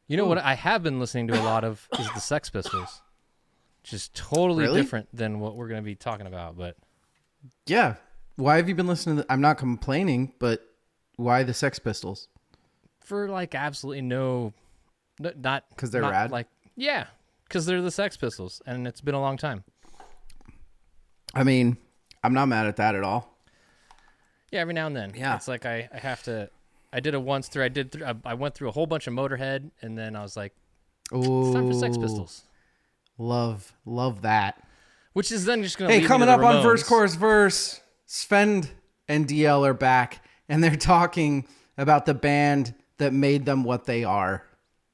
You know what I have been listening to a lot of is the Sex Pistols, which is totally different than what we're going to be talking about. But yeah, why have you been listening I'm not complaining, but why the Sex Pistols? for like absolutely not Because they're not rad? Like, yeah, because they're the Sex Pistols, and it's been a long time. I mean, I'm not mad at that at all. Yeah, every now and then. Yeah. It's like I have to. I did it once through. I went through a whole bunch of Motorhead, and then I was like, it's time for Sex Pistols. Love that. Which is then just going to Hey, lead coming me to up the on Verse, Ramones. Chorus, Verse, Svend and DL are back, and they're talking about the band that made them what they are.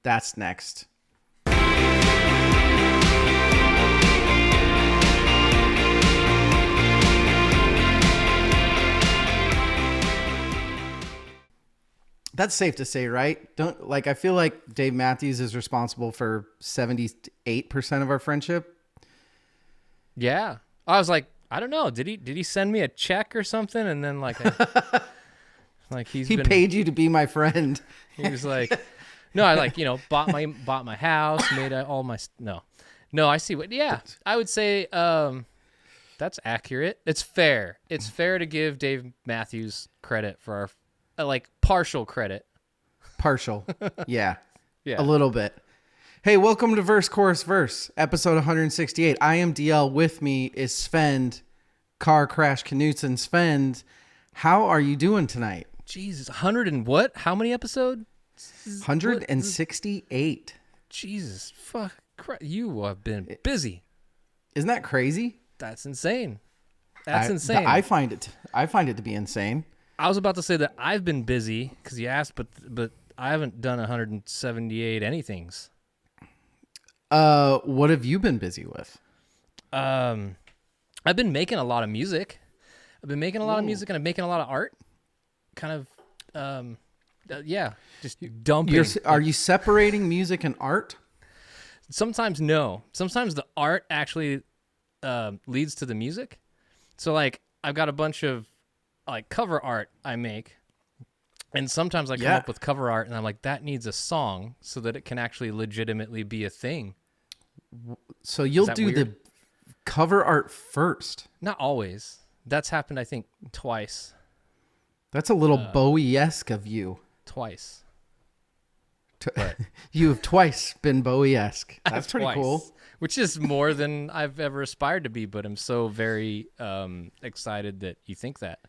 That's next. That's safe to say, right? I feel like Dave Matthews is responsible for 78% of our friendship. Yeah, I was like, I don't know. Did he send me a check or something? And then like He paid you to be my friend. He was like, no, I bought my house, made all my no. I see what. Yeah, I would say that's accurate. It's fair. It's fair to give Dave Matthews credit for our partial credit. Partial. Yeah. Yeah. A little bit. Hey, welcome to Verse, Chorus, Verse, episode 168. I am DL. With me is Svend, Car Crash Knutson. Svend, how are you doing tonight? Jesus, 100 and what? How many episodes? 168. Jesus, fuck. You have been busy. Isn't that crazy? That's insane. That's insane. I find it to be insane. I was about to say that I've been busy because you asked, but I haven't done 178 anythings. What have you been busy with? I've been making a lot of music. And I'm making a lot of art. Kind of, just dumping. Are you separating music and art? Sometimes no. Sometimes the art actually leads to the music. So like I've got a bunch of like cover art I make, and sometimes I come up with cover art and I'm like, that needs a song so that it can actually legitimately be a thing. So you'll do weird? The cover art first. Not always. That's happened, I think, twice. That's a little Bowie-esque of you. Twice. You have twice been Bowie-esque. That's pretty cool. Which is more than I've ever aspired to be, but I'm so very excited that you think that.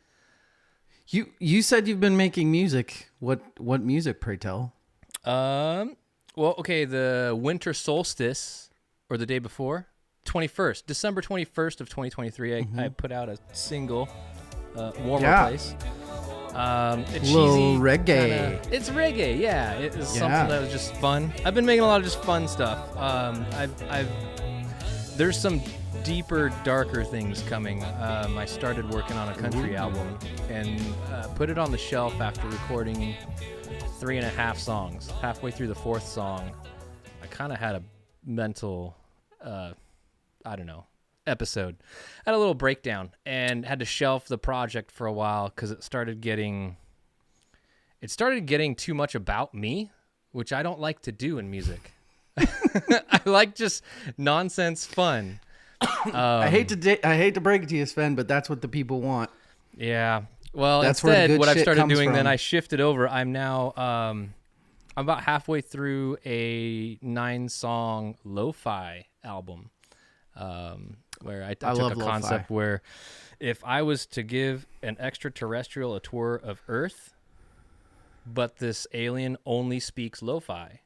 You said you've been making music. What music, pray tell? Well, okay, the winter solstice, or the day before, December 21st of 2023, I put out a single, Warmer Place. It's little cheesy, reggae. It's reggae, yeah. It was something that was just fun. I've been making a lot of just fun stuff. There's some deeper, darker things coming. I started working on a country album and put it on the shelf after recording 3.5 songs. Halfway through the 4th song, I kind of had a mental, episode. I had a little breakdown and had to shelf the project for a while because it started getting too much about me, which I don't like to do in music. I like just nonsense fun. I hate to break it to you, Svend, but that's what the people want. Yeah. Well, that's instead, what I've started doing, from. then I shifted over. I'm now I'm about halfway through a 9-song lo-fi album, where I took a concept where if I was to give an extraterrestrial a tour of Earth, but this alien only speaks lo-fi,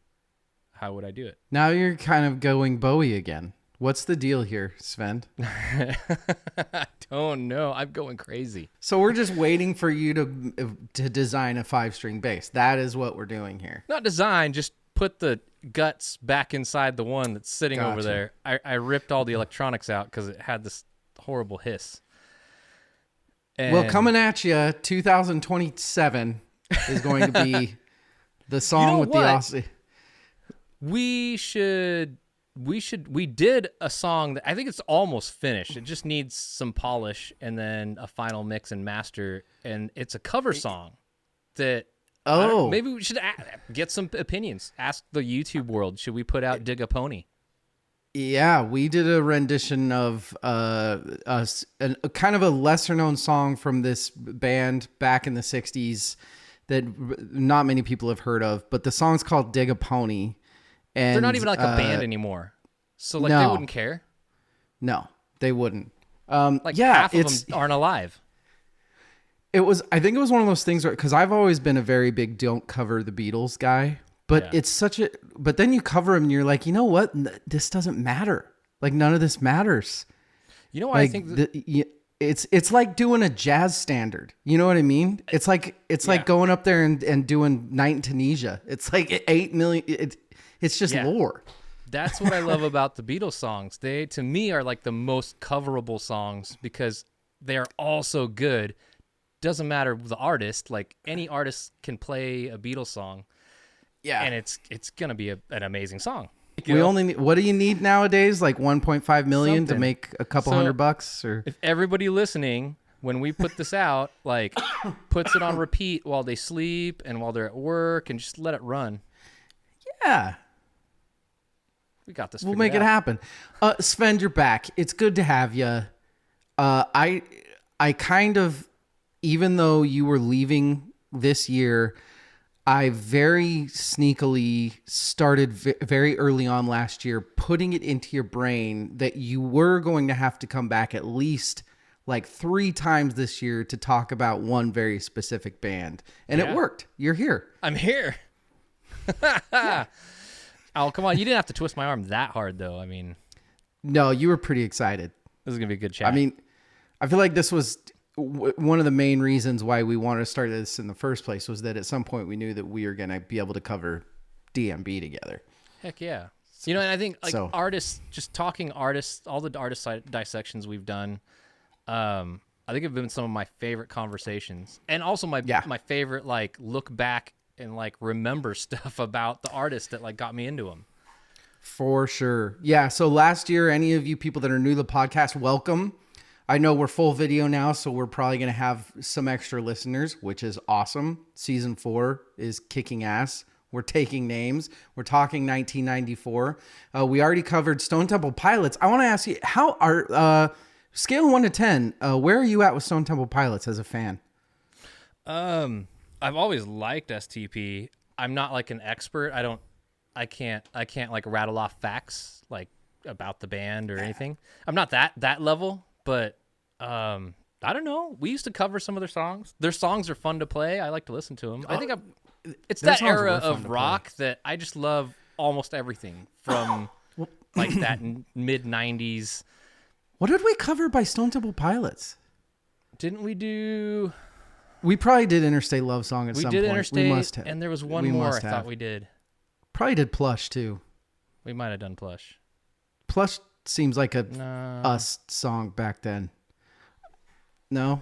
how would I do it? Now you're kind of going Bowie again. What's the deal here, Svend? I don't know. I'm going crazy. So we're just waiting for you to design a 5-string bass. That is what we're doing here. Not design, just put the guts back inside the one that's sitting over there. I ripped all the electronics out because it had this horrible hiss. And well, coming at you, 2027 is going to be the song with the Aussie. We did a song that I think it's almost finished. It just needs some polish and then a final mix and master. And it's a cover song that Oh, maybe we should get some opinions. Ask the YouTube world. Should we put out Dig a Pony? yeah, we did a rendition of a kind of a lesser known song from this band back in the 60s that not many people have heard of, but the song's called Dig a Pony. And they're not even like a band anymore. So like they wouldn't care. No, they wouldn't. Half of them aren't alive. I think it was one of those things where, because I've always been a very big don't cover the Beatles guy, but but then you cover them and you're like, you know what? This doesn't matter. Like none of this matters. You know what I think? It's like doing a jazz standard. You know what I mean? It's like going up there and doing Night in Tunisia. It's like 8 million. It's just lore. That's what I love about the Beatles songs. They, to me, are like the most coverable songs because they are all so good. Doesn't matter the artist. Like any artist can play a Beatles song. Yeah, and it's gonna be an amazing song. What do you need nowadays? Like 1.5 million to make a couple $100, or if everybody listening, when we put this out, like puts it on repeat while they sleep and while they're at work, and just let it run. Yeah, we got this. We'll make it happen. Svend, you're back. It's good to have you. I kind of, even though you were leaving this year, I very sneakily started very early on last year putting it into your brain that you were going to have to come back at least like 3 times this year to talk about one very specific band. And it worked. You're here. I'm here. Oh, come on. You didn't have to twist my arm that hard, though. I mean, no, you were pretty excited. This is going to be a good chat. I mean, I feel like this was one of the main reasons why we wanted to start this in the first place, was that at some point we knew that we were going to be able to cover DMB together. Heck yeah. You know, and I think like artists, just talking artists, all the artist dissections we've done, I think have been some of my favorite conversations, and also my favorite, like, look back and like remember stuff about the artist that like got me into them. For sure. Yeah. So last year, any of you people that are new to the podcast, welcome. I know we're full video now, so we're probably going to have some extra listeners, which is awesome. Season 4 is kicking ass. We're taking names. We're talking 1994. We already covered Stone Temple Pilots. I want to ask you, how are scale of 1 to 10? Where are you at with Stone Temple Pilots as a fan? I've always liked STP. I'm not like an expert. I can't like rattle off facts like about the band or anything. I'm not that level. But I don't know. We used to cover some of their songs. Their songs are fun to play. I like to listen to them. I think it's that era of rock that I just love almost everything from like that mid 90s. What did we cover by Stone Temple Pilots? Didn't we do? We probably did Interstate Love Song at some point. We did Interstate, we must have. And there was one more I thought we did. Probably did Plush too. We might have done Plush. Plush seems like a us song back then. No?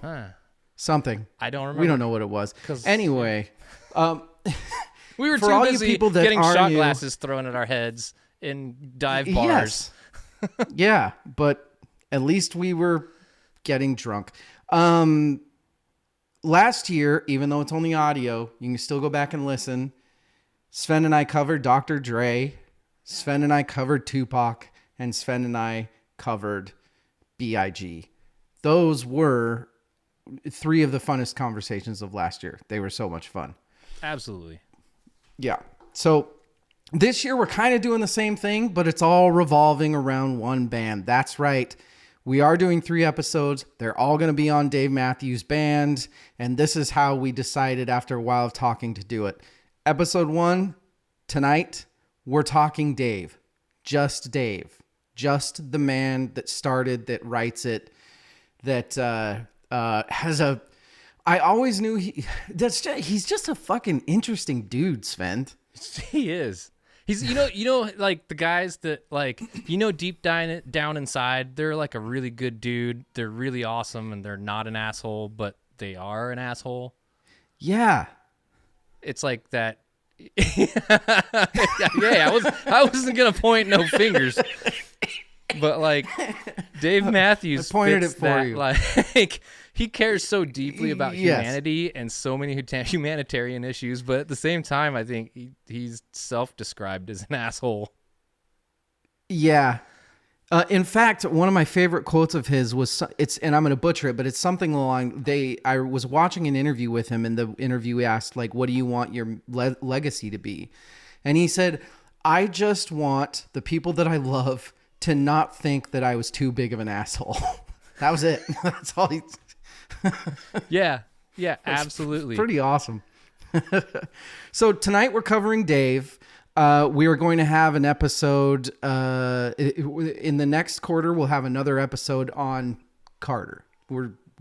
Something. I don't remember. We don't know what it was. Anyway. We were too busy getting shot glasses thrown at our heads in dive bars. Yes. Yeah, but at least we were getting drunk. Last year, even though it's only audio, you can still go back and listen. Svend and I covered Dr. Dre. Svend and I covered Tupac. And Svend and I covered B.I.G. Those were 3 of the funnest conversations of last year. They were so much fun. Absolutely. Yeah. So this year we're kind of doing the same thing, but it's all revolving around one band. That's right. We are doing 3 episodes. They're all going to be on Dave Matthews Band. And this is how we decided after a while of talking to do it. Episode 1, tonight, we're talking Dave. Just Dave. Just the man that started, that writes it, that has a... I always knew he's just a fucking interesting dude, Svend. He is. He's you know like the guys that like deep down inside, they're like a really good dude. They're really awesome and they're not an asshole, but they are an asshole. Yeah. It's like that. Yeah, I wasn't gonna point no fingers. But like Dave Matthews I pointed it for that, you. Like he cares so deeply about humanity and so many humanitarian issues, but at the same time, I think he's self-described as an asshole. Yeah. In fact, one of my favorite quotes of his was and I'm going to butcher it, but it's something along I was watching an interview with him, and the interview asked, like, what do you want your legacy to be? And he said, I just want the people that I love to not think that I was too big of an asshole. That was it. That's all he. Yeah, absolutely. Pretty awesome. So tonight we're covering Dave. We are going to have an episode in the next quarter. We'll have another episode on Carter.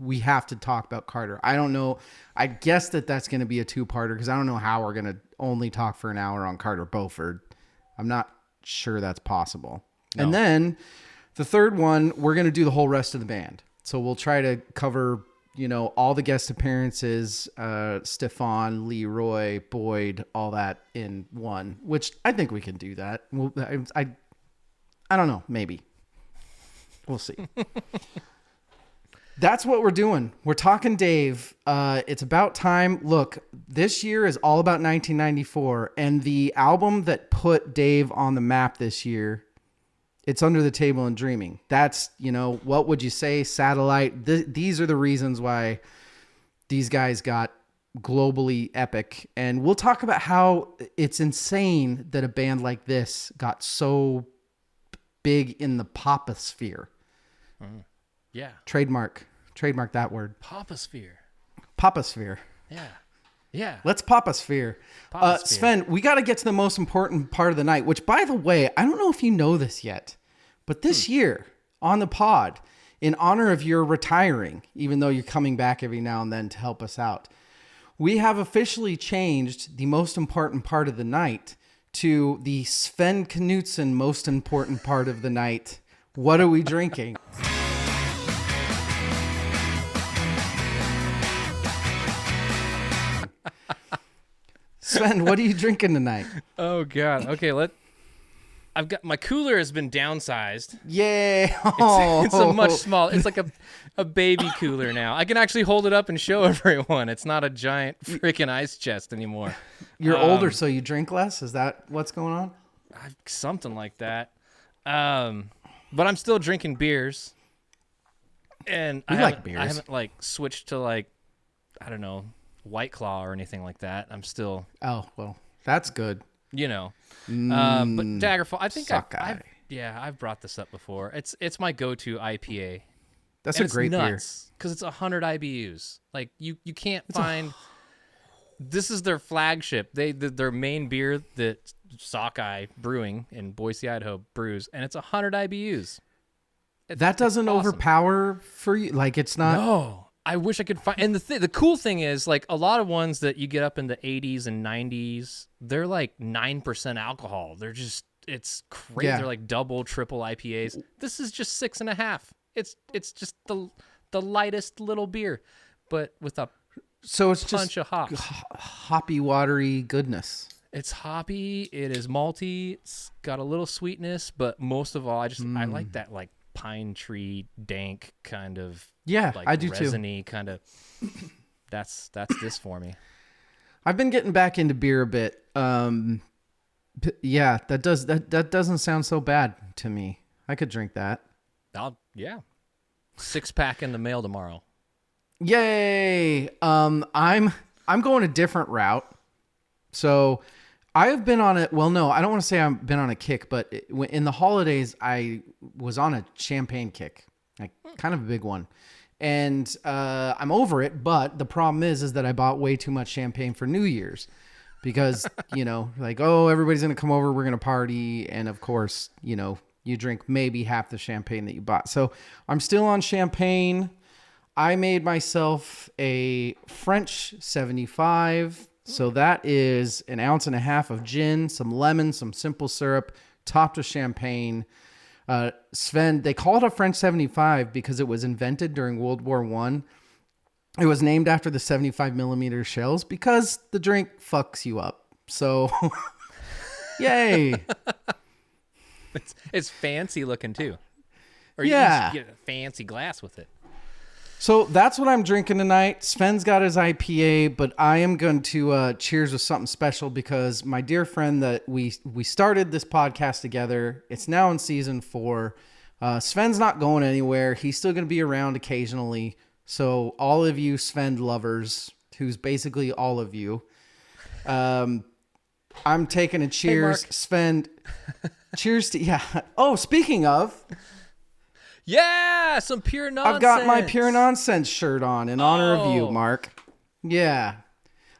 We have to talk about Carter. I don't know. I guess that's going to be a 2-parter because I don't know how we're going to only talk for an hour on Carter Beauford. I'm not sure that's possible. No. And then the third one, we're going to do the whole rest of the band. So we'll try to cover, all the guest appearances, Stefan, Leroy, Boyd, all that in one, which I think we can do that. I don't know. Maybe. We'll see. That's what we're doing. We're talking Dave. It's about time. Look, this year is all about 1994, and the album that put Dave on the map this year, it's Under the Table and Dreaming. That's, what would you say? Satellite. These are the reasons why these guys got globally epic. And we'll talk about how it's insane that a band like this got so big in the poposphere. Yeah. Trademark that word. Poposphere. Yeah. Let's poposphere. Sven, we got to get to the most important part of the night, which, by the way, I don't know if you know this yet, but this year on the pod, in honor of your retiring, even though you're coming back every now and then to help us out, we have officially changed the most important part of the night to the Sven Knutson most important part of the night. What are we drinking? Sven, what are you drinking tonight? Oh God. Okay, I've got my cooler has been downsized. Yay! It's a much smaller. It's like a baby cooler now. I can actually hold it up and show everyone. It's not a giant freaking ice chest anymore. You're older, so you drink less. Is that what's going on? Something like that. But I'm still drinking beers. And I haven't switched to I don't know, White Claw or anything like that. I'm still. Oh, well, that's good. But Daggerfall, I think I've brought this up before. It's my go-to IPA. That's a great beer because it's 100 IBUs. Like you can't find. This is their flagship. Their main beer that Sockeye Brewing in Boise, Idaho brews, and it's 100 IBUs. That doesn't awesome. Overpower for you. Like it's not. No. I wish I could find, and the cool thing is, like, a lot of ones that you get up in the 80s and 90s, they're like 9% alcohol. They're just, it's crazy. Yeah. They're like double, triple IPAs. This is just 6.5. It's just the lightest little beer, but with a punch of hops. Hoppy, watery goodness. It's hoppy. It is malty. It's got a little sweetness, but most of all, I like that like pine tree dank kind of. Yeah, like I do resiny too. Kind of. That's this for me. I've been getting back into beer a bit. Yeah, that doesn't sound so bad to me. I could drink that. 6-pack in the mail tomorrow. Yay! I'm going a different route. So I have been on it. Well, no, I don't want to say I've been on a kick, but in the holidays I was on a champagne kick, like kind of a big one. And I'm over it, but the problem is that I bought way too much champagne for New Year's because, everybody's going to come over, we're going to party. And of course, you drink maybe half the champagne that you bought. So I'm still on champagne. I made myself a French 75. So that is 1.5 ounces of gin, some lemon, some simple syrup, topped with champagne. Sven, they call it a French 75 because it was invented during World War I. It was named after the 75 millimeter shells because the drink fucks you up. So, yay. It's fancy looking too. Or yeah. you get a fancy glass with it. So that's what I'm drinking tonight. Sven's got his IPA, but I am going to cheers with something special because my dear friend that we started this podcast together. It's now in season 4. Sven's not going anywhere. He's still going to be around occasionally. So all of you Sven lovers, who's basically all of you, I'm taking a cheers. Hey, Sven, cheers to, yeah. Oh, speaking of... Yeah, some pure nonsense. I've got my pure nonsense shirt on in honor of you, Mark. Yeah.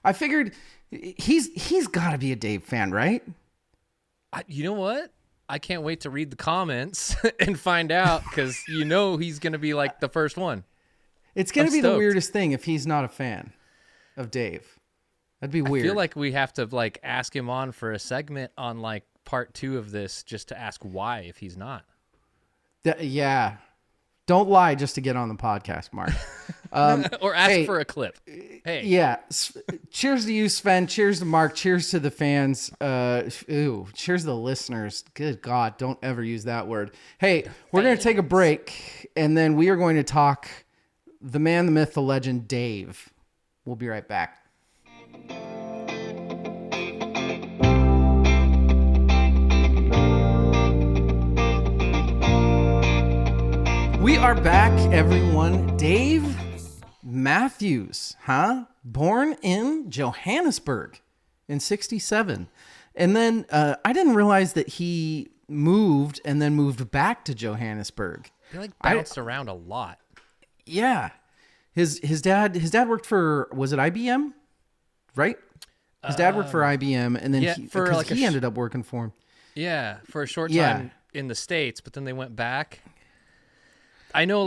I figured he's got to be a Dave fan, right? You know what? I can't wait to read the comments and find out because he's going to be like the first one. It's going to be the weirdest thing if he's not a fan of Dave. That'd be weird. I feel like we have to like ask him on for a segment on like part 2 of this just to ask why if he's not. Yeah. Don't lie just to get on the podcast, Mark. Or ask for a clip. Hey. Yeah. Cheers to you, Sven. Cheers to Mark. Cheers to the fans. Cheers to the listeners. Good God. Don't ever use that word. Hey, we're going to take a break, and then we are going to talk the man, the myth, the legend, Dave. We'll be right back. We are back, everyone. Dave Matthews, born in Johannesburg in 1967. And then I didn't realize that he moved and then moved back to Johannesburg. He bounced around a lot. Yeah. His dad worked for, was it IBM? Right? His dad worked for IBM, and then he ended up working for him. Yeah, for a short time in the States, but then they went back. I know,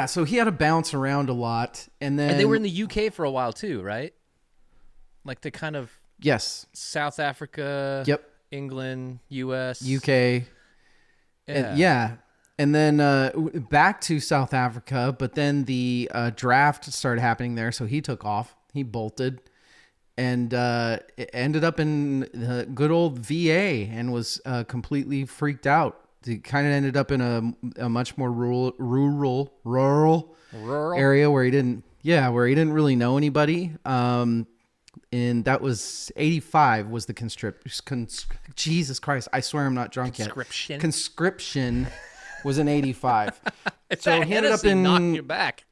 so he had to bounce around a lot, and they were in the UK for a while too, right? Like the kind of South Africa, England, US, UK, and then back to South Africa. But then the draft started happening there, so he took off. He bolted, and it ended up in the good old VA, and was completely freaked out. He kind of ended up in a much more rural area where he didn't really know anybody. And that was 1985 was the Jesus Christ, I swear I'm not drunk yet. Conscription was in 1985. So he ended up in knocked you back.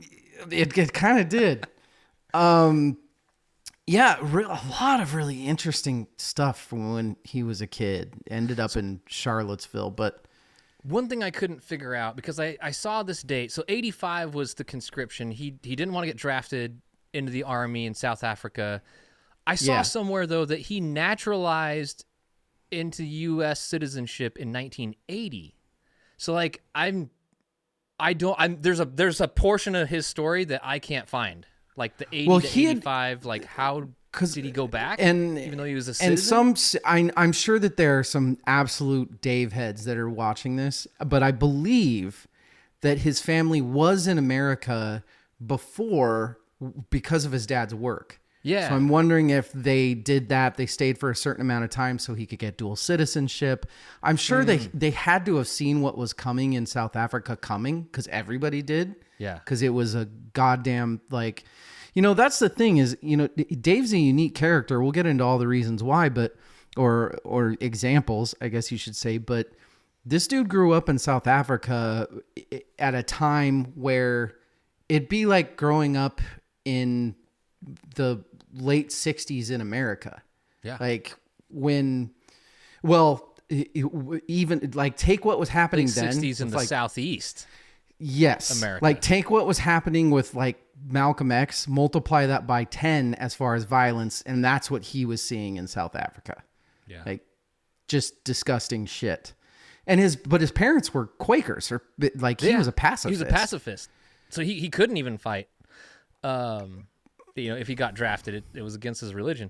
It kind of did. A lot of really interesting stuff from when he was a kid. Ended up in Charlottesville, but one thing I couldn't figure out, because I saw this date. So 85 was the conscription. He didn't want to get drafted into the army in South Africa. I saw somewhere, though, that he naturalized into U.S. citizenship in 1980. So, there's a portion of his story that I can't find. Like the 80 to 85, how did he go back? And even though he was a citizen? And I'm sure that there are some absolute Dave heads that are watching this, but I believe that his family was in America before because of his dad's work. Yeah. So I'm wondering if they did that. They stayed for a certain amount of time so he could get dual citizenship. I'm sure they had to have seen what was coming in South Africa because everybody did. Yeah. Because it was a goddamn that's the thing is, Dave's a unique character. We'll get into all the reasons why, but or examples, I guess you should say. But this dude grew up in South Africa at a time where it'd be like growing up in the late 60s in America. Yeah. Even take what was happening then. 60s in the Southeast. Yes. America. Take what was happening with Malcolm X, multiply that by 10 as far as violence, and that's what he was seeing in South Africa. Yeah. Just disgusting shit. And his parents were Quakers, or he was a pacifist. He was a pacifist. So he couldn't even fight. If he got drafted, it was against his religion.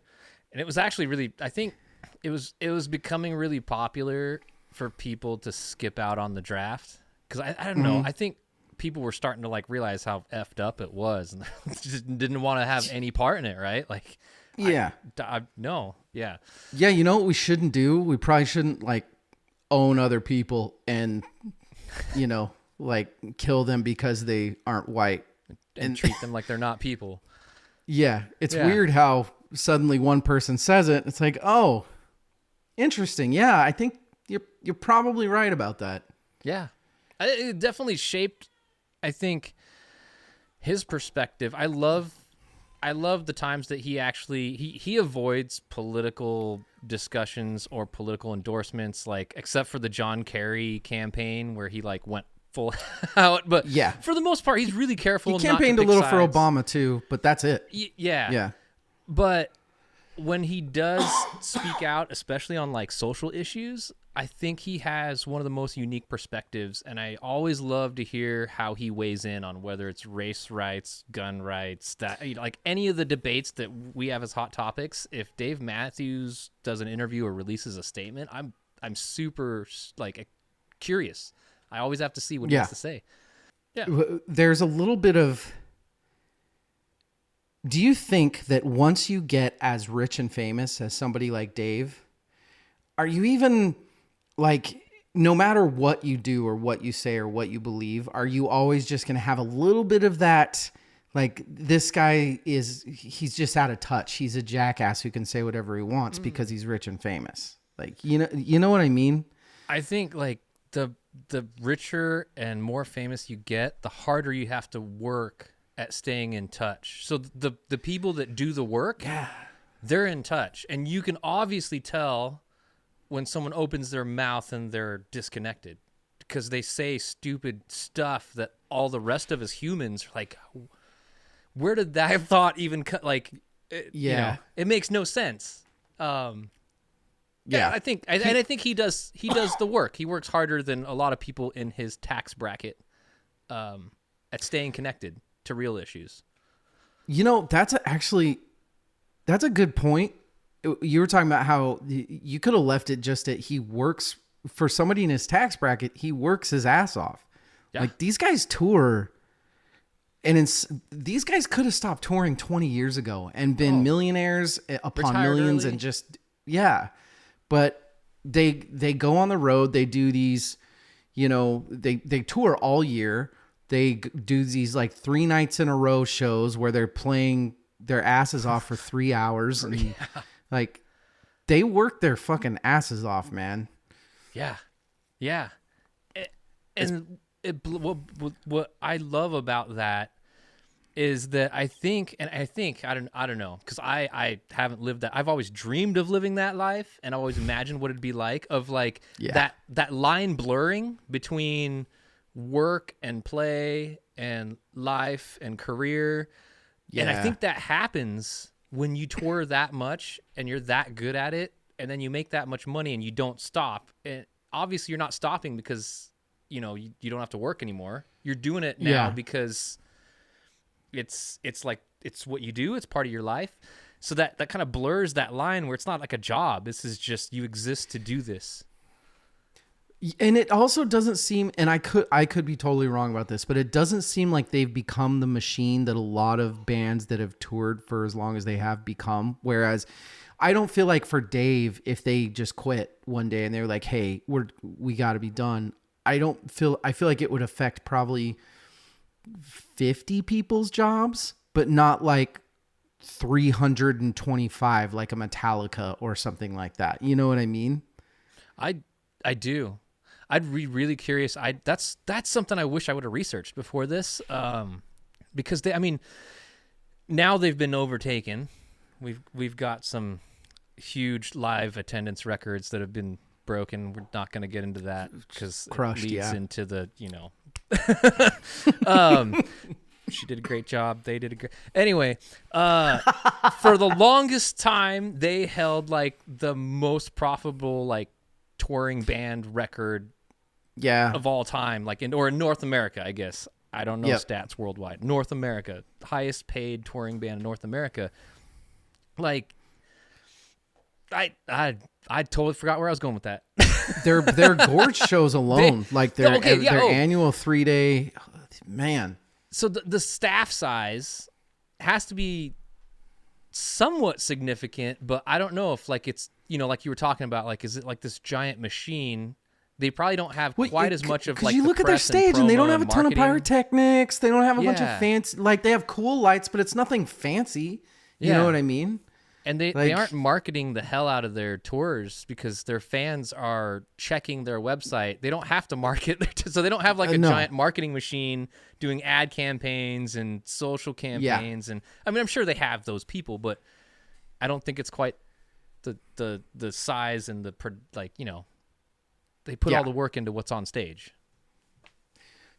And it was actually really, I think it was becoming really popular for people to skip out on the draft. Because I don't know, I think people were starting to realize how effed up it was, and just didn't want to have any part in it, right? No. Yeah, you know what we shouldn't do? We probably shouldn't own other people and kill them because they aren't white and treat them like they're not people. Yeah, it's weird how suddenly one person says it. It's like, oh, interesting. Yeah, I think you're probably right about that. Yeah, it definitely shaped, I think, his perspective. I love the times that he actually he avoids political discussions or political endorsements, like except for the John Kerry campaign where he like went full out. But yeah, for the most part, he's really careful. He campaigned not to a little pick for sides. Obama too, but that's it. Yeah. But when he does speak out, especially on like social issues, I think he has one of the most unique perspectives, and I always love to hear how he weighs in on whether it's race rights, gun rights, that, you know, like any of the debates that we have as hot topics. If Dave Matthews does an interview or releases a statement, I'm super like curious. I always have to see what he has to say. Yeah. There's a little bit of... Do you think that once you get as rich and famous as somebody like Dave, are you even like, no matter what you do or what you say or what you believe, are you always just going to have a little bit of that? Like, this guy he's just out of touch. He's a jackass who can say whatever he wants because he's rich and famous. Like, you know what I mean? I think like the richer and more famous you get, the harder you have to work at staying in touch. So the people that do the work, they're in touch, and you can obviously tell when someone opens their mouth and they're disconnected because they say stupid stuff that all the rest of us humans are like, where did that thought even like? You know, it makes no sense. I think he does the work. He works harder than a lot of people in his tax bracket at staying connected to real issues. You know, that's a good point. You were talking about how you could have left it just at he works for somebody in his tax bracket. He works his ass off. Yeah. Like, these guys tour, and these guys could have stopped touring 20 years ago and been millionaires upon millions early. And just, but they go on the road. They do these, you know, they tour all year. They do these like 3 nights in a row shows where they're playing their asses off for 3 hours. And like, they work their fucking asses off, man. Yeah. Yeah. What I love about that is that I don't know, because I haven't lived that. I've always dreamed of living that life, and I always imagined what it'd be like of like that line blurring between work and play and life and career. And I think that happens when you tour that much and you're that good at it, and then you make that much money and you don't stop. And obviously you're not stopping because, you know, you don't have to work anymore. You're doing it now because it's like, it's what you do. It's part of your life. So that kind of blurs that line where it's not like a job. This is just, you exist to do this. And it also doesn't seem, and I could be totally wrong about this, but it doesn't seem like they've become the machine that a lot of bands that have toured for as long as they have become. Whereas I don't feel like for Dave, if they just quit one day and they're like, hey, we got to be done, I feel like it would affect probably 50 people's jobs, but not like 325 like a Metallica or something like that. You know what I mean? I do. I'd be really curious. That's something I wish I would have researched before this, because now they've been overtaken. We've got some huge live attendance records that have been broken. We're not going to get into that because it leads into the, you know. She did a great job. They did a great. Anyway, for the longest time, they held like the most profitable like touring band record of all time, like in North America, I guess. I don't know stats worldwide. North America, highest paid touring band in North America. Like, I totally forgot where I was going with that. Their Gorge shows alone, their annual 3-day, man. So the staff size has to be somewhat significant, but I don't know if like it's, you know, like you were talking about, like, is it like this giant machine? they probably don't have quite as much of like. Because you look at their stage and they don't have a ton of pyrotechnics. They don't have a bunch of fancy. Like they have cool lights, but it's nothing fancy. You know what I mean? And they aren't marketing the hell out of their tours because their fans are checking their website. They don't have to market, so they don't have like a giant marketing machine doing ad campaigns and social campaigns. And I mean, I'm sure they have those people, but I don't think it's quite the size and the like. You know, they put all the work into what's on stage.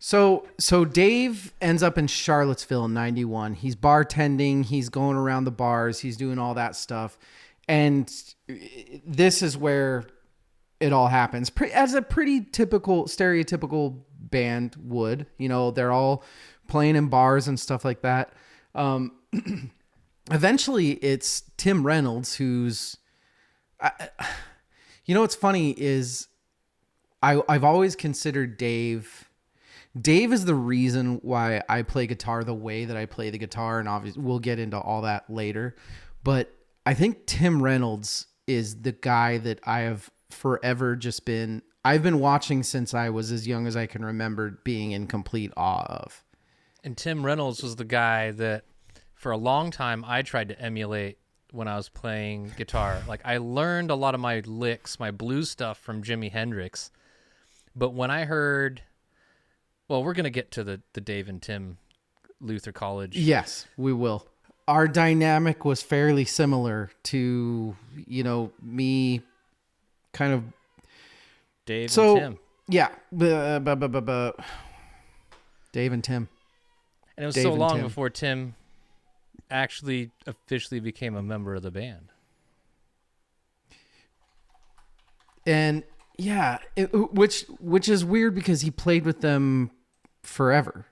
So Dave ends up in Charlottesville in 91. He's bartending. He's going around the bars. He's doing all that stuff. And this is where it all happens. As a pretty stereotypical band would. You know, they're all playing in bars and stuff like that. Eventually, it's Tim Reynolds who's... you know what's funny is I've always considered Dave... Dave is the reason why I play guitar the way that I play the guitar, and obviously we'll get into all that later. But I think Tim Reynolds is the guy that I have forever just been... I've been watching since I was as young as I can remember, being in complete awe of. And Tim Reynolds was the guy that for a long time I tried to emulate when I was playing guitar. Like I learned a lot of my licks, my blues stuff from Jimi Hendrix. But when I heard... Well, we're going to get to the Dave and Tim Luther College. Yes, we will. Our dynamic was fairly similar to, you know, me kind of... Dave and Tim. Yeah. Dave and Tim. And it was so long before Tim actually officially became a member of the band. And... yeah, which is weird because he played with them forever.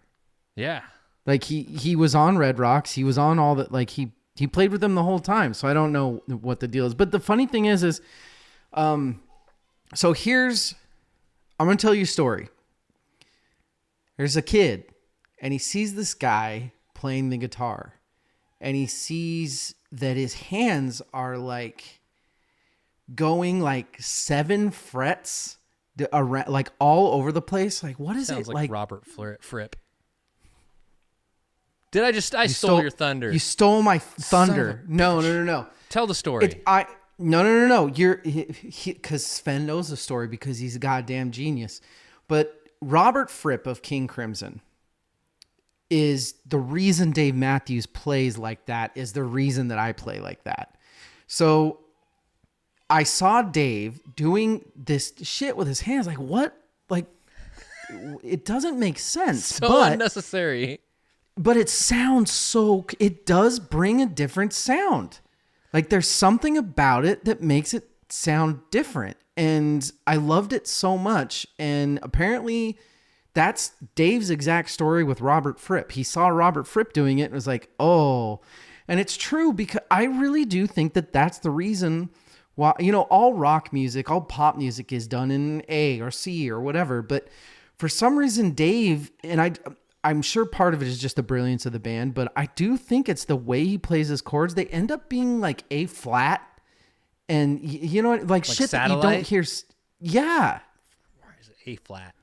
Yeah. Like he was on Red Rocks, he was on all that, like he played with them the whole time. So I don't know what the deal is. But the funny thing is so I'm going to tell you a story. There's a kid and he sees this guy playing the guitar and he sees that his hands are like going like 7 frets around, like all over the place. Like, what is Sounds it? Like Robert Fripp. I stole your thunder. You stole my thunder. No. Tell the story. No. Because Svend knows the story because he's a goddamn genius. But Robert Fripp of King Crimson is the reason Dave Matthews plays like that, is the reason that I play like that. So I saw Dave doing this shit with his hands. Like, what? Like, it doesn't make sense. So unnecessary. But it sounds so... It does bring a different sound. Like, there's something about it that makes it sound different. And I loved it so much. And apparently, that's Dave's exact story with Robert Fripp. He saw Robert Fripp doing it and was like, oh. And it's true because I really do think that that's the reason... well, you know, all rock music, all pop music is done in A or C or whatever. But for some reason, Dave, and I'm sure part of it is just the brilliance of the band, but I do think it's the way he plays his chords. They end up being like A flat and, you know, like shit Satellite? That you don't hear. Yeah. Why is it A flat?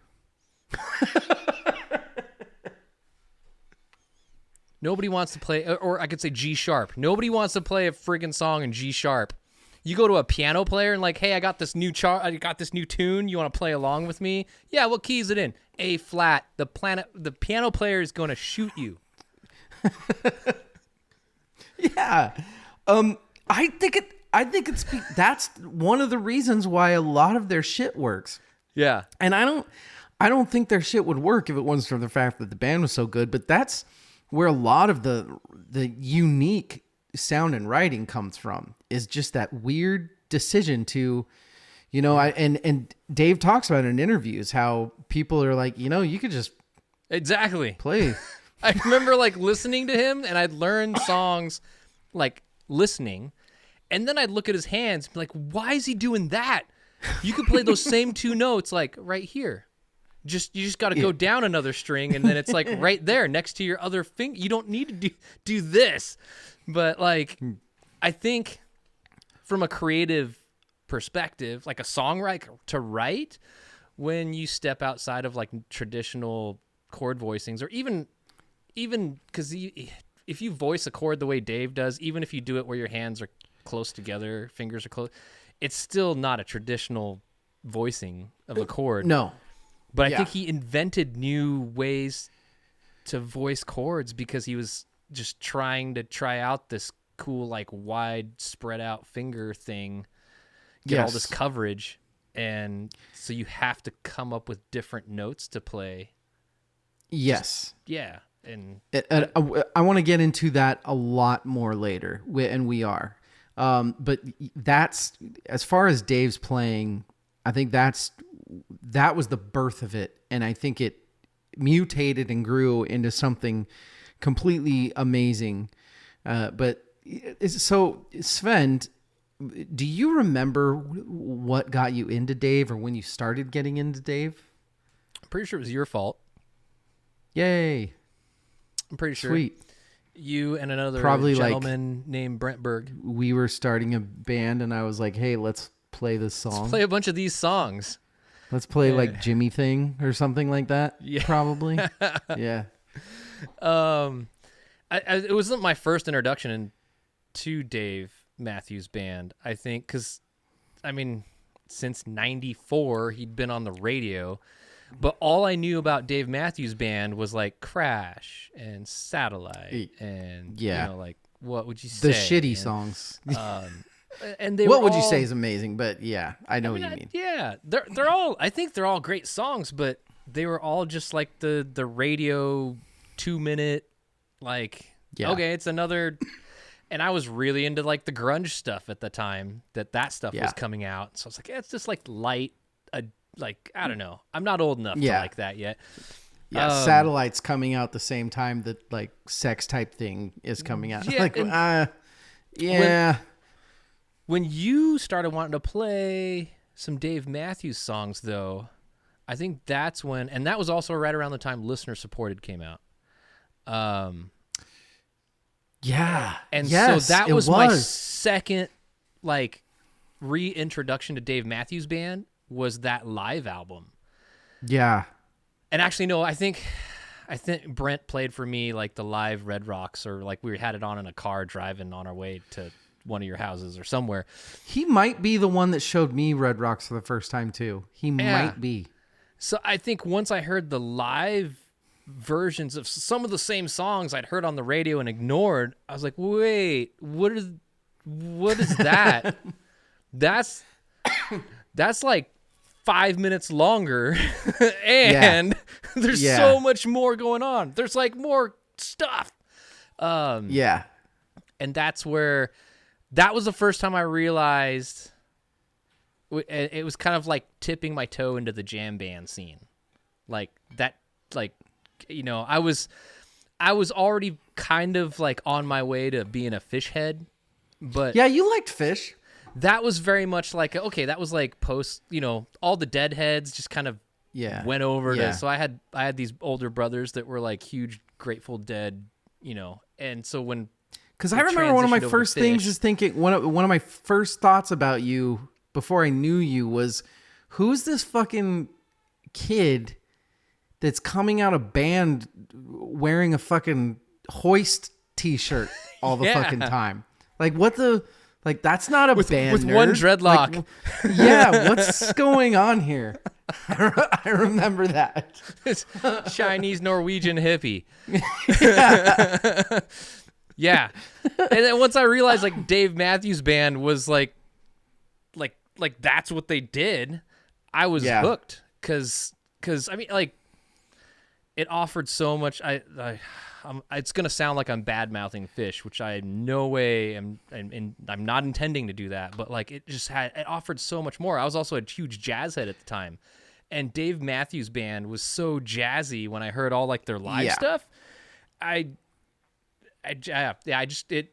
Nobody wants to play, or I could say G sharp. Nobody wants to play a friggin' song in G sharp. You go to a piano player and like, hey, I got this new tune. You want to play along with me? Yeah, what key is it in? A flat. The piano player is going to shoot you. Yeah. I think it's that's one of the reasons why a lot of their shit works. Yeah. And I don't think their shit would work if it wasn't for the fact that the band was so good, but that's where a lot of the unique sound and writing comes from, is just that weird decision to, you know, and Dave talks about it in interviews how people are like, you know, you could just exactly play. I remember like listening to him and I'd learn songs like listening, and then I'd look at his hands and be like, why is he doing that? You could play those same 2 notes like right here. You just got to go down another string and then it's like right there next to your other finger. You don't need to do this. But like, I think from a creative perspective, like a songwriter to write, when you step outside of like traditional chord voicings, or even because if you voice a chord the way Dave does, even if you do it where your hands are close together, fingers are close, it's still not a traditional voicing of a chord. No. But I think he invented new ways to voice chords because he was just trying to try out this cool, like, wide spread out finger thing, get all this coverage. And so you have to come up with different notes to play. Yes. And I want to get into that a lot more later, and we are. But that's, as far as Dave's playing, I think that was the birth of it. And I think it mutated and grew into something completely amazing. So Svend, do you remember what got you into Dave, or when you started getting into Dave? I'm pretty sure it was your fault. Yay. I'm pretty sure. Sweet. You and another Probably gentleman named Brent Berg. We were starting a band, and I was like, hey, let's play this song. Let's play a bunch of these songs. Let's play like Jimmy Thing or something like that. Yeah. Probably. Yeah. It wasn't my first introduction to Dave Matthews Band, I think, because, I mean, since 94, he'd been on the radio. But all I knew about Dave Matthews Band was like Crash and Satellite and, you know, like, what would you say? The shitty songs. And they what were would you say is amazing? But yeah, I know what you mean. Yeah, they're all. I think they're all great songs, but they were all just like the radio 2-minute, like, okay, it's another. And I was really into like the grunge stuff at the time that stuff was coming out. So I was like, it's just like light, like, I don't know. I'm not old enough to like that yet. Yeah, Satellite's coming out the same time that like Sex Type Thing is coming out. Yeah, like, When you started wanting to play some Dave Matthews songs, though, I think that's when, and that was also right around the time Listener Supported came out. So that was my second, like, reintroduction to Dave Matthews Band was that live album. Yeah. And actually, no, I think Brent played for me like the live Red Rocks, or like we had it on in a car driving on our way to one of your houses or somewhere. He might be the one that showed me Red Rocks for the first time too. He might be. So I think once I heard the live versions of some of the same songs I'd heard on the radio and ignored, I was like, wait, what is that? That's like 5 minutes longer and there's so much more going on. There's like more stuff. And that's where, that was the first time I realized it was kind of like tipping my toe into the jam band scene. Like that, like, you know, I was already kind of like on my way to being a Fish head, but yeah, you liked Fish. That was very much like, okay, that was like post, you know, all the Deadheads just kind of went over to, so I had these older brothers that were like huge Grateful Dead, you know, and so when, because I remember one of my first things is thinking, one of my first thoughts about you before I knew you was, who's this fucking kid that's coming out of band wearing a fucking Hoist t-shirt all the fucking time? Like, what the... Like, that's not a band with nerd. One dreadlock. Like, what's going on here? I remember that. Chinese Norwegian hippie. Yeah. And then once I realized like Dave Matthews Band was like that's what they did, I was hooked. Cause I mean, like, it offered so much. It's gonna sound like I'm bad mouthing Fish, which I in no way am, and I'm not intending to do that. But like, it offered so much more. I was also a huge jazz head at the time, and Dave Matthews Band was so jazzy. When I heard all like their live stuff, it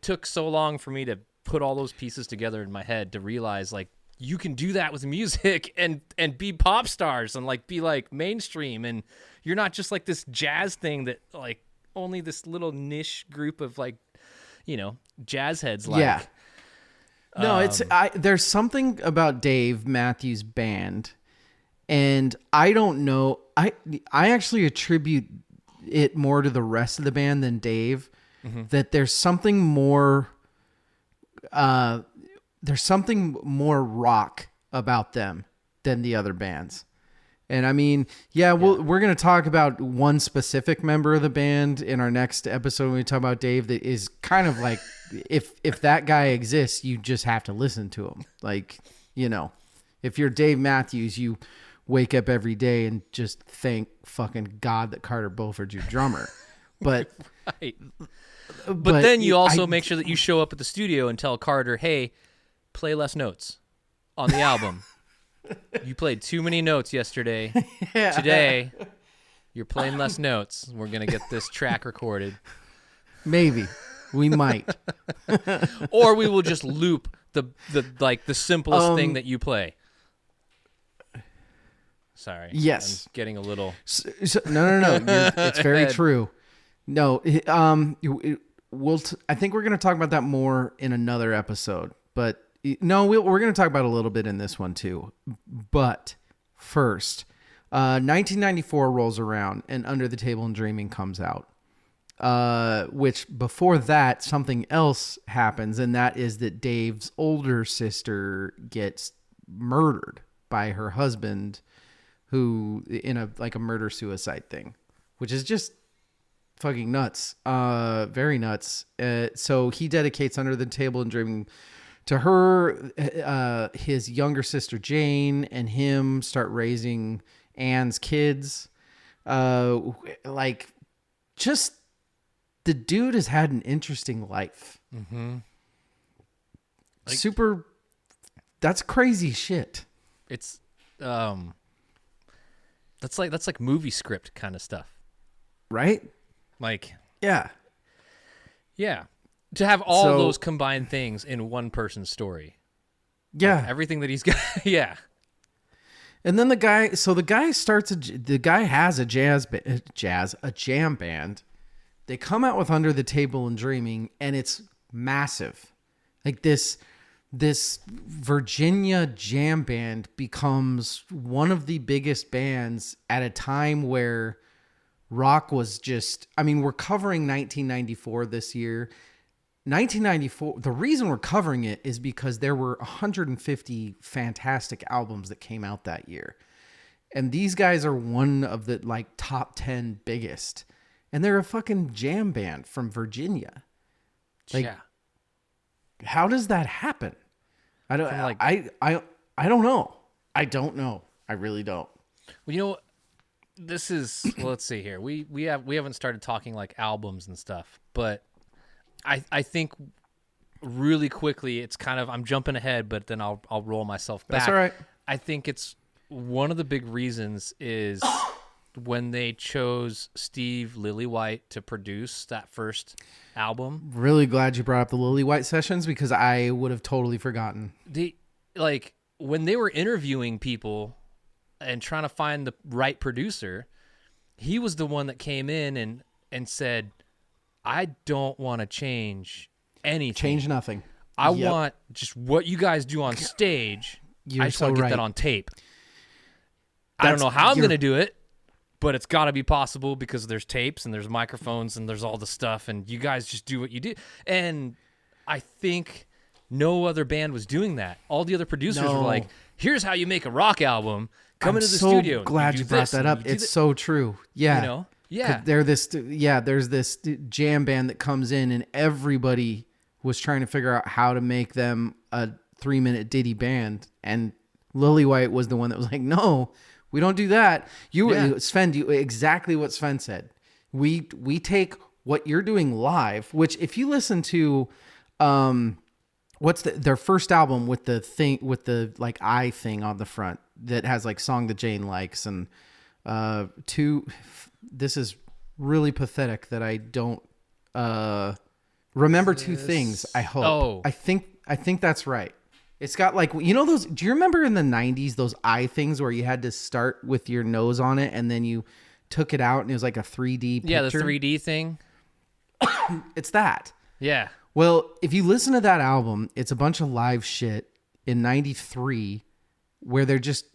took so long for me to put all those pieces together in my head to realize like you can do that with music and be pop stars and like be like mainstream, and you're not just like this jazz thing that like only this little niche group of like, you know, jazz heads like. Yeah. No, there's something about Dave Matthews Band And I don't know. I actually attribute it more to the rest of the band than Dave. Mm-hmm. That there's something more. There's something more rock about them than the other bands. And I mean, we're going to talk about one specific member of the band in our next episode when we talk about Dave that is kind of like, if that guy exists, you just have to listen to him. Like, you know, if you're Dave Matthews, you wake up every day and just thank fucking God that Carter Beauford's your drummer. But right. But then you also make sure that you show up at the studio and tell Carter, hey, play less notes on the album. You played too many notes yesterday. Yeah. Today, you're playing less notes. We're going to get this track recorded. Maybe. We might. Or we will just loop the simplest thing that you play. Sorry. Yes. I'm getting a little... No. It's very true. No. I think we're going to talk about that more in another episode. But... No, we're going to talk about it a little bit in this one too. But first, 1994 rolls around and Under the Table and Dreaming comes out. Which before that, something else happens, and that is that Dave's older sister gets murdered by her husband, who in a murder-suicide thing, which is just fucking nuts. Very nuts. So he dedicates Under the Table and Dreaming to her. His younger sister Jane and him start raising Anne's kids. Just the dude has had an interesting life. Mm-hmm. Super. That's crazy shit. It's that's like movie script kind of stuff, right? Yeah. To have all those combined things in one person's story. Yeah. Everything that he's got. Yeah. And then the guy has a jam band. They come out with Under the Table and Dreaming, and it's massive. Like this Virginia jam band becomes one of the biggest bands at a time where rock was just, we're covering 1994 this year. 1994, the reason we're covering it is because there were 150 fantastic albums that came out that year. And these guys are one of the top 10 biggest. And they're a fucking jam band from Virginia. How does that happen? I don't know. I don't know. I really don't. Well, this is, let's see here. We haven't started talking like albums and stuff, but I think really quickly it's kind of, I'm jumping ahead, but then I'll roll myself back. That's all right. I think it's one of the big reasons is when they chose Steve Lillywhite to produce that first album. Really glad you brought up the Lillywhite sessions because I would have totally forgotten. When they were interviewing people and trying to find the right producer, he was the one that came in and said, I don't want to change anything. Change nothing. I want just what you guys do on stage. I just want to get that on tape. I don't know how I'm going to do it, but it's got to be possible because there's tapes and there's microphones and there's all the stuff, and you guys just do what you do. And I think no other band was doing that. All the other producers were like, here's how you make a rock album. Come into the studio. I'm so glad you brought that up. It's so true. Yeah. Yeah. There's this jam band that comes in and everybody was trying to figure out how to make them a 3-minute ditty band. And Lillywhite was the one that was like, no, we don't do that. Svend, exactly what Svend said. We take what you're doing live, which if you listen to, their first album with the thing, with the eye thing on the front that has Song that Jane Likes and, this is really pathetic that I don't remember two things. I hope. Oh. I think that's right. It's got those. Do you remember in the 90s those eye things where you had to start with your nose on it and then you took it out and it was like a 3D picture? Yeah, the 3D thing. It's that. Yeah. Well, if you listen to that album, it's a bunch of live shit in 93 where they're just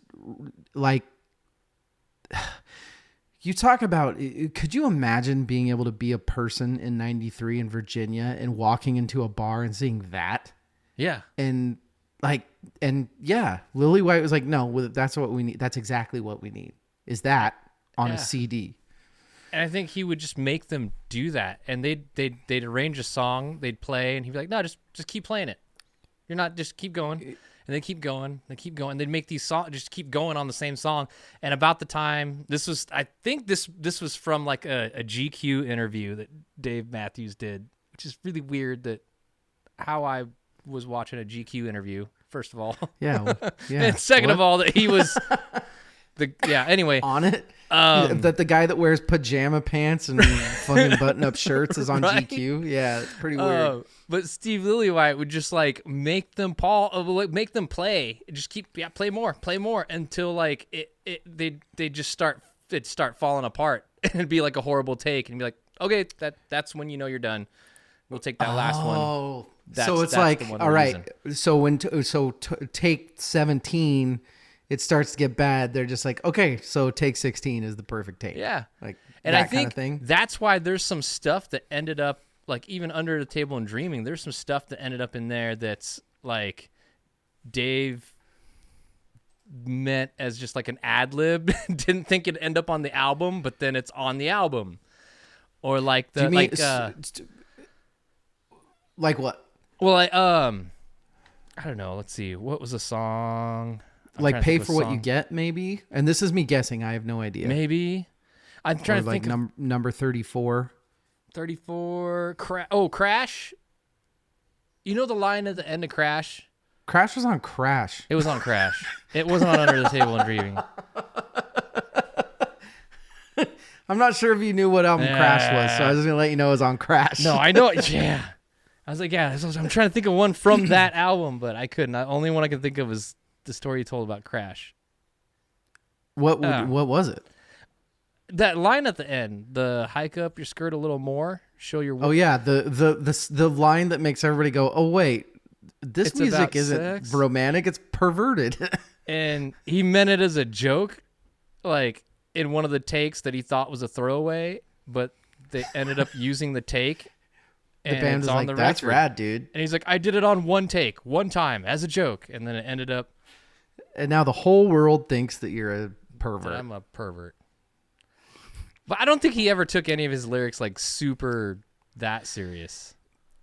you talk about, could you imagine being able to be a person in 93 in Virginia and walking into a bar and seeing that? Yeah. And Lily White was like, no, that's what we need. That's exactly what we need, is that on a CD. And I think he would just make them do that. And they'd arrange a song, they'd play, and he'd be like, no, just keep playing it. You're not, just keep going. And they keep going, They'd make these songs, just keep going on the same song. And about the time, I think this was from like a GQ interview that Dave Matthews did, which is really weird that how I was watching a GQ interview, first of all. Yeah. And second of all, that he was anyway. On it? That the guy that wears pajama pants and fucking button-up shirts is on right? GQ. Yeah, it's pretty weird. But Steve Lillywhite would just like make them play. Just play more until like it'd start falling apart and it'd be like a horrible take and be like, okay, that's when you know you're done. We'll take that last one. Oh, so it's like, all right. So take 17. It starts to get bad. They're just like, okay, so take 16 is the perfect take. Yeah. Like, and that I think kind of thing. That's why there's some stuff that ended up, like even Under the Table and Dreaming, there's some stuff that ended up in there that's like Dave meant as just like an ad lib. Didn't think it'd end up on the album, but then it's on the album. Or like the, like what? Well, I don't know. Let's see. What was the song? Like Pay for What You Get, maybe? And this is me guessing. I have no idea. Maybe. I'm trying to think of number 34. 34. Crash. You know the line at the end of Crash? Crash was on Crash. It was on Crash. It wasn't on Under the Table and Dreaming. I'm not sure if you knew what album Crash was, so I was just going to let you know it was on Crash. No, I know it. Yeah. I was like, I'm trying to think of one from that album, but I couldn't. The only one I could think of was the story you told about Crash. What was it? That line at the end, the hike up your skirt a little more, show your work. Oh yeah, the line that makes everybody go, "Oh wait, this music isn't romantic, it's perverted." And he meant it as a joke, like in one of the takes that he thought was a throwaway, but they ended up using the take. The band was like, "That's rad, dude." And he's like, "I did it on one take, one time, as a joke," and then it ended up. And now the whole world thinks that you're a pervert. I'm a pervert. But I don't think he ever took any of his lyrics like super that serious.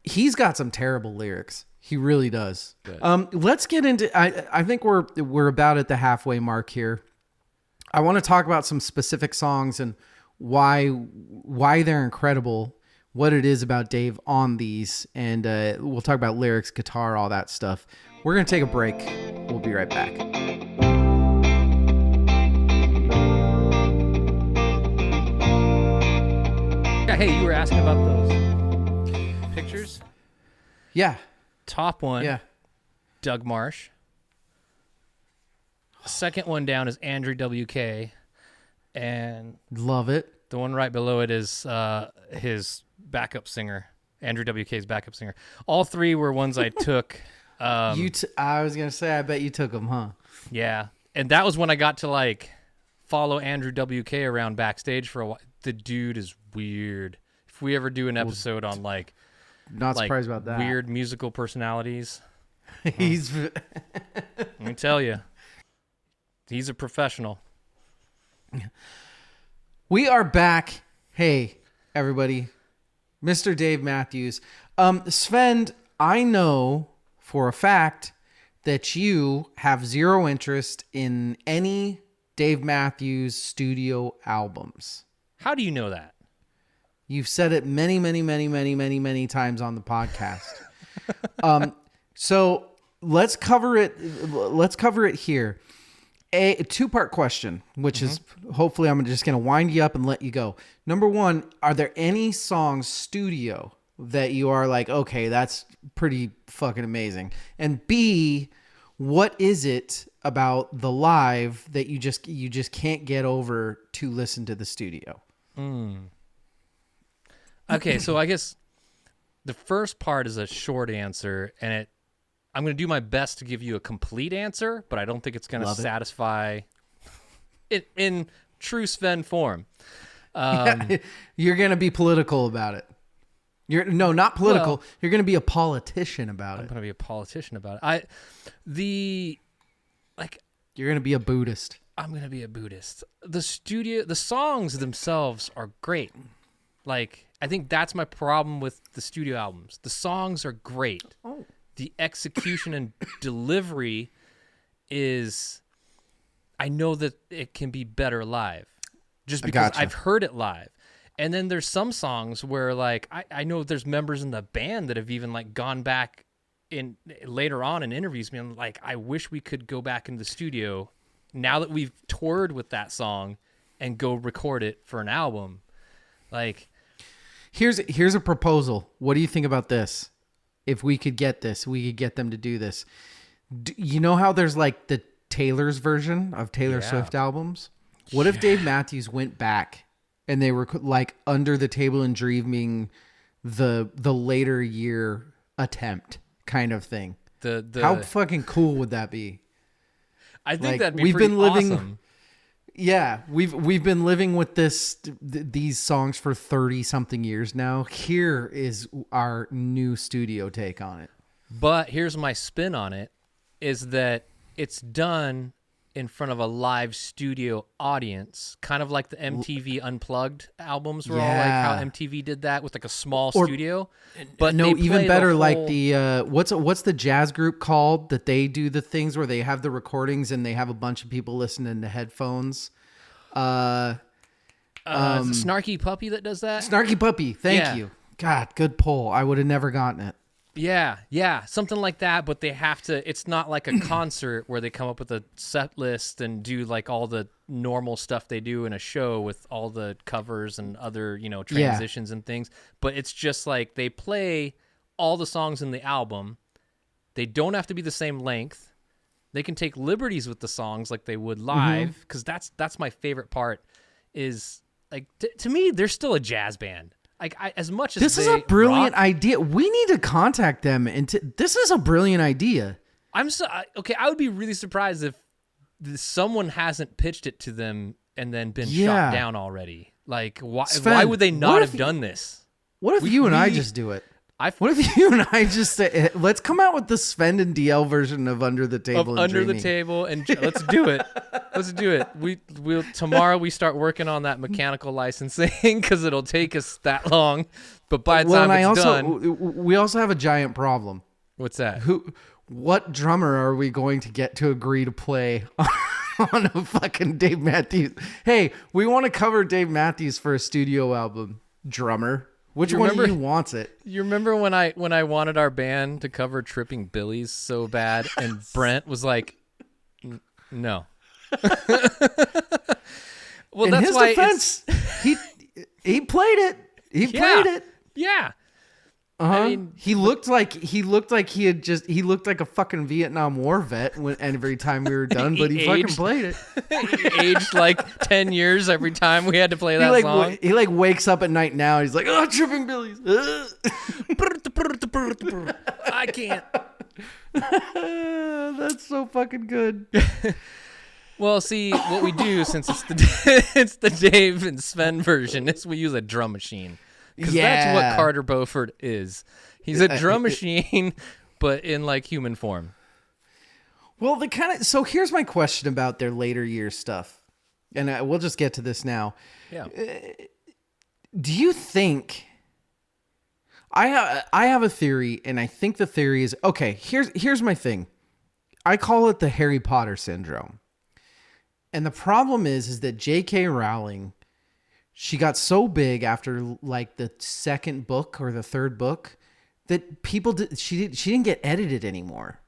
He's got some terrible lyrics. He really does. Let's get into. I think we're about at the halfway mark here. I want to talk about some specific songs and why they're incredible. What it is about Dave on these, and we'll talk about lyrics, guitar, all that stuff. We're going to take a break. We'll be right back. Yeah, hey, you were asking about those pictures? Yeah. Top one, yeah. Doug Marsh. Second one down is Andrew WK. And love it. The one right below it is his backup singer, Andrew WK's backup singer. All three were ones I took. I was going to say, I bet you took them, huh? Yeah. And that was when I got to like follow Andrew WK around backstage for a while. The dude is weird. If we ever do an episode on like, not surprised about that, weird musical personalities, he's. Let me tell you, he's a professional. We are back. Hey, everybody. Mr. Dave Matthews. Svend, I know for a fact that you have zero interest in any Dave Matthews studio albums. How do you know that? You've said it many, many, many, many, many, many times on the podcast. So let's cover it. Let's cover it here. A two-part question, which is hopefully I'm just going to wind you up and let you go. Number one, are there any songs studio that you are like, okay, that's pretty fucking amazing? And B, what is it about the live that you just can't get over to listen to the studio? Okay, so I guess the first part is a short answer, and I'm going to do my best to give you a complete answer, but I don't think it's going to satisfy it in true Svend form. You're going to be political about it. Not political. Well, you're going to be a politician about it. I'm going to be a politician about it. You're going to be a Buddhist. I'm going to be a Buddhist. The songs themselves are great. Like, I think that's my problem with the studio albums. The songs are great. Oh. The execution and delivery is, I know that it can be better live just because I've heard it live. And then there's some songs where, like, I know there's members in the band that have even, like, gone back in later on in interviews being like, I wish we could go back in the studio now that we've toured with that song and go record it for an album. Like, here's a proposal. What do you think about this? If we could get this, we could get them to do this. You know how there's like the Taylor's version of Taylor Swift albums? What if Dave Matthews went back and they were like Under the Table and Dreaming, the later year attempt kind of thing? How fucking cool would that be? I think that'd be pretty awesome. Yeah, we've been living with these songs for 30 something years now. Here is our new studio take on it. But here's my spin on it, is that it's done in front of a live studio audience, kind of like the MTV Unplugged albums were all like how MTV did that with like a small studio. But no, even better, like the what's the jazz group called that they do the things where they have the recordings and they have a bunch of people listening to headphones. Snarky Puppy that does that. Snarky Puppy, thank you. God, good pull. I would have never gotten it. Yeah, something like that, but they have to, it's not like a concert where they come up with a set list and do like all the normal stuff they do in a show with all the covers and other, transitions and things, but it's just like they play all the songs in the album. They don't have to be the same length. They can take liberties with the songs like they would live, because that's my favorite part is, like, to me, they're still a jazz band. Like, as much as this is a brilliant idea. We need to contact them, and this is a brilliant idea. I would be really surprised if someone hasn't pitched it to them and then been shot down already. Like, why would they not have done this? What if you and I just do it? What if you and I just say, let's come out with the Svend and DL version of Under the Table and Under Dreaming. the Table, and let's do it. Let's do it. We'll tomorrow we start working on that mechanical licensing because it'll take us that long. But by the time it's done, we also have a giant problem. What's that? What drummer are we going to get to agree to play on a fucking Dave Matthews? Hey, we want to cover Dave Matthews for a studio album. Drummer. Which one of you wants it? You remember when I wanted our band to cover Tripping Billies so bad, and Brent was like, "No." Well, in that's his why defense, he played it. He played it. Yeah. I mean, he looked like he looked like a fucking Vietnam War vet every time we were done, but he fucking played it. He aged like 10 years every time we had to play that song. He like wakes up at night now. He's like, oh, Tripping Billies. I can't. That's so fucking good. Well, see, what we do, since it's the Dave and Svend version, is we use a drum machine. Because that's what Carter Beauford is. He's a drum machine, but in like human form. Well, so here's my question about their later years stuff. And we'll just get to this now. Yeah. Do you think... I have a theory, and I think the theory is... Okay, here's my thing. I call it the Harry Potter syndrome. And the problem is that J.K. Rowling... She got so big after like the second book or the third book that she didn't get edited anymore.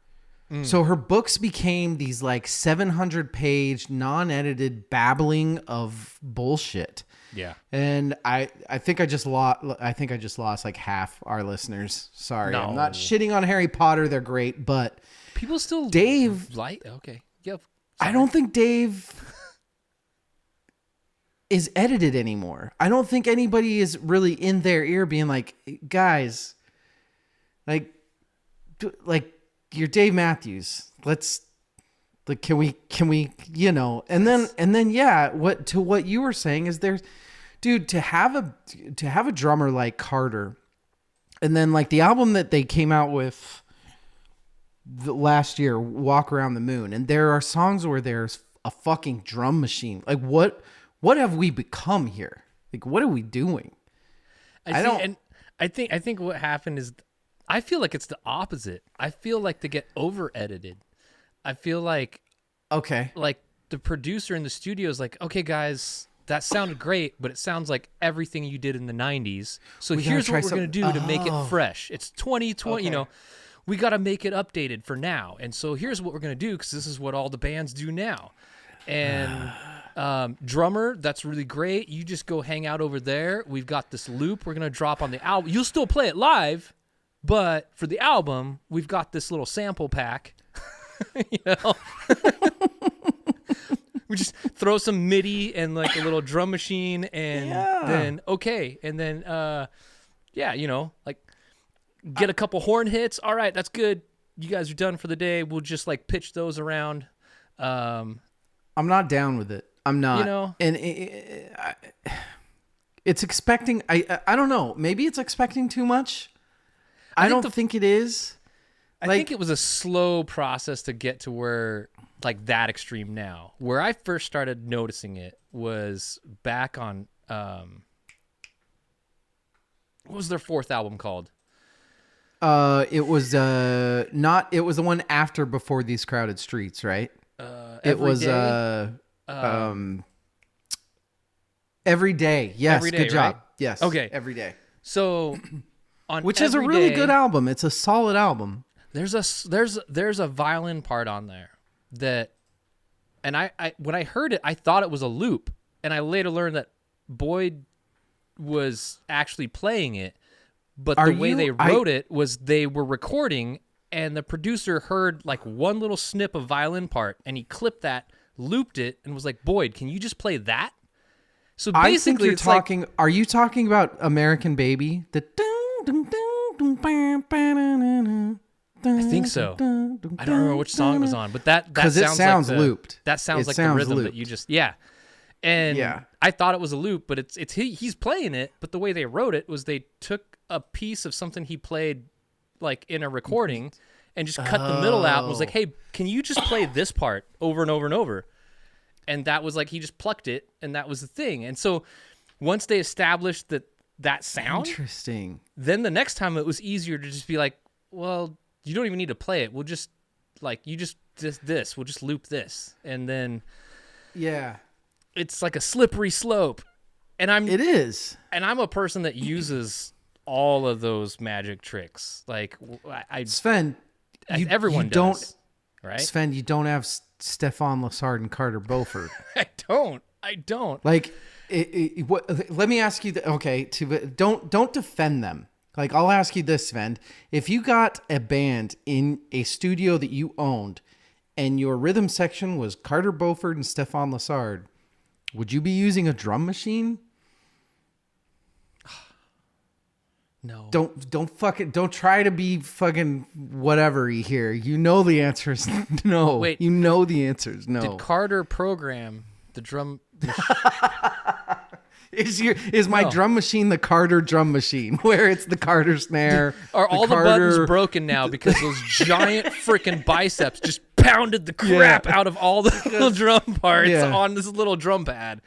So her books became these like 700-page non-edited babbling of bullshit. Yeah. And I think I just lost like half our listeners. Sorry. No. I'm not shitting on Harry Potter. They're great, but people still okay. Yep. I don't think Dave is edited anymore. I don't think anybody is really in their ear being like, guys, like you're Dave Matthews. Let's Like, can we, and then, yeah, what you were saying is dude, to have a drummer like Carter, and then like the album that they came out with last year, Walk Around the Moon, and there are songs where there's a fucking drum machine. Like, what have we become here? Like, what are we doing? I think what happened is, I feel like it's the opposite. I feel like they get over edited. I feel like, okay, like the producer in the studio is like, okay, guys, that sounded great, but it sounds like everything you did in the 90s. So here's what we're going to do to make it fresh. It's 2020, okay. We got to make it updated for now. And so here's what we're going to do, because this is what all the bands do now. And drummer, that's really great. You just go hang out over there. We've got this loop we're going to drop on the album. You'll still play it live, but for the album, we've got this little sample pack. We just throw some MIDI and like a little drum machine, and then like get a couple horn hits. All right, that's good. You guys are done for the day. We'll just like pitch those around. I'm not down with it. I'm not. And it's expecting. I don't know. Maybe it's expecting too much. I don't think it is. I think it was a slow process to get to where, like, that extreme now. Where I first started noticing it was back on, what was their fourth album called? It was the one after Before These Crowded Streets, right? Every Day. Yes, Every Day, good job. right? Yes. Okay. Every Day. So on which is a really good album. It's a solid album. There's a violin part on there that, and I when I heard it, I thought it was a loop, and I later learned that Boyd was actually playing it, but the way they wrote it was they were recording, and the producer heard like one little snip of violin part, and he clipped that, looped it, and was like, Boyd, can you just play that? So basically, I think you're talking. Are you talking about American Baby? The I think so. I don't remember which song it was on, but that sounds like looped. That sounds like the rhythm that you just And I thought it was a loop, but he's playing it. But the way they wrote it was they took a piece of something he played like in a recording and just cut the middle out and was like, hey, can you just play this part over and over and over? And that was like, he just plucked it, and that was the thing. And so once they established that sound, interesting. Then the next time it was easier to just be like, well, you don't even need to play it. We'll just like, we'll just loop this. And then it's like a slippery slope. And it is. And I'm a person that uses all of those magic tricks. Like Sven, everyone does, right? Sven, you don't have Stefan Lassard and Carter Beauford. I don't. Like, let me ask you. Don't defend them. Like, I'll ask you this, Svend. If you got a band in a studio that you owned and your rhythm section was Carter Beauford and Stefan Lassard, would you be using a drum machine? No. Don't try to be fucking whatever-y here. You know the answer is no. Wait. You know the answer is no. Did Carter program the drum machine? Is my drum machine the Carter drum machine, where it's the Carter snare? Are all the buttons broken now because those giant freaking biceps just pounded the crap out of all the little drum parts on this little drum pad?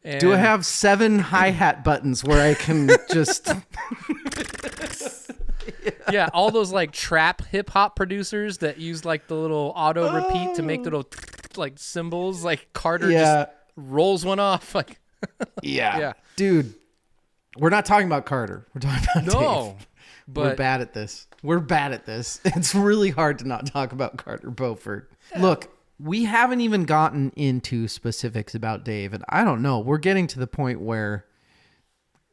And do I have 7 hi-hat buttons where I can just... Yeah, all those like trap hip-hop producers that use like the little auto repeat to make little like cymbals, like Carter just rolls one off like... Yeah. Dude, we're not talking about Carter. We're talking about Dave. But we're bad at this. It's really hard to not talk about Carter Beauford. Look, we haven't even gotten into specifics about Dave, and I don't know. We're getting to the point where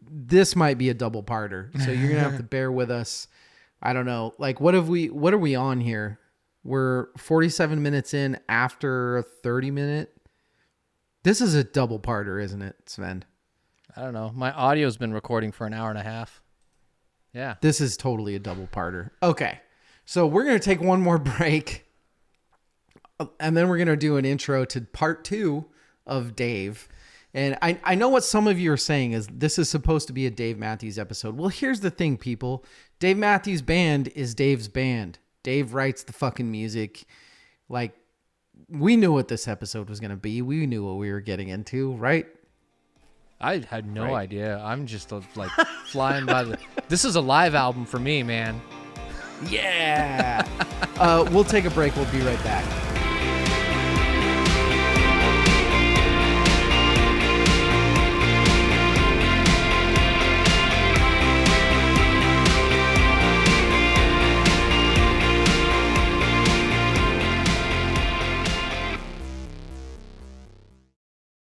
this might be a double parter. So you're going to have to bear with us. I don't know. Like, what are we on here? We're 47 minutes in after a 30-minute. This is a double parter, isn't it, Svend? I don't know. My audio's been recording for an hour and a half. Yeah. This is totally a double parter. Okay. So we're going to take one more break. and then we're going to do an intro to part 2 of Dave. And I know what some of you are saying is this is supposed to be a Dave Matthews episode. Well, here's the thing, people. Dave Matthews Band is Dave's band. Dave writes the fucking music. Like, we knew what this episode was going to be. We knew what we were getting into, right? I had no idea. I'm just like flying by the... This is a live album for me, man. Yeah. We'll take a break. We'll be right back.